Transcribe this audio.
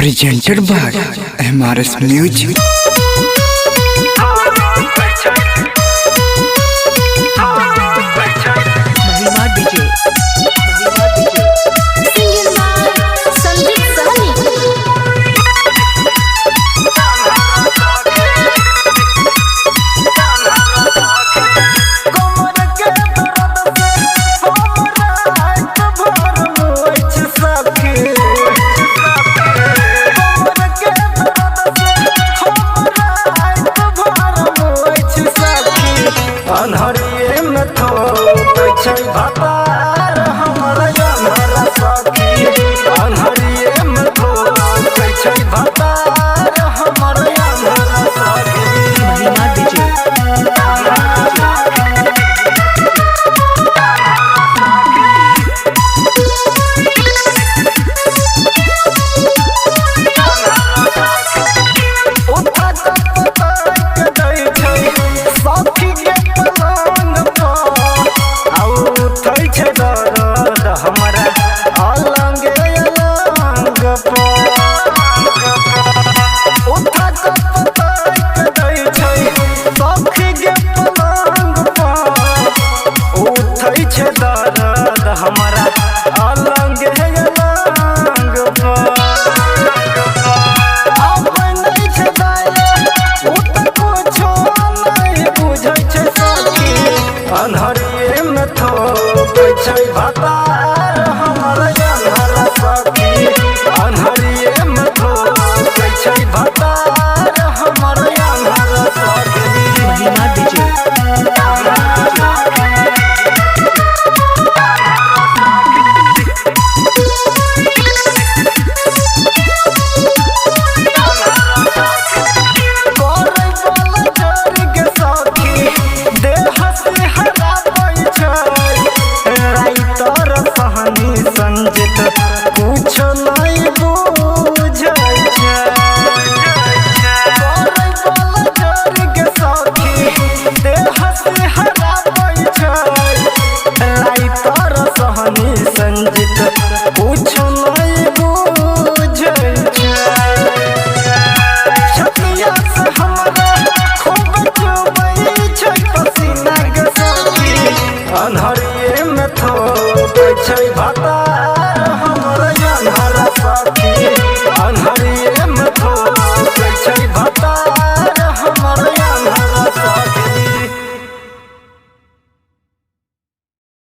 presented by MRS Music. महिमा DJ singing by Sandeep सहनी। अन्हरिए में थोपै छै भतार हमरा अन्हरा सखी। अन्हरिए में थोपै छै भतार हमरा अन्हरा सखी। महिमा डीजे उठा के दै छै सखी के पलंग पर, आ उठै छै दर्द हमरा अलंगे अलंग पर। उठा के दै छै सखी के पलंग पर, उठै छै दर्द हमरा अलंगे अलंग पर। अन्हरिए में थोपै छै भतार हमरा अन्हरा सखी। अन्हरिए में थोपै छै भतार हमरा अन्हरा सखी। महिमा डीजे करै वाला जोर के सखी देह से हराबै छै। राइतर सहनी संजित कुछ नहीं बुझै छै। करै वाला जोर के सखी देह से हराबै छै। राइतर सहनी संजित कुछ नहीं बुझै छै। छतिया से हमरा खूब चुबै छै पसीना के सखी। अन्हरिए में थोपै छै भतार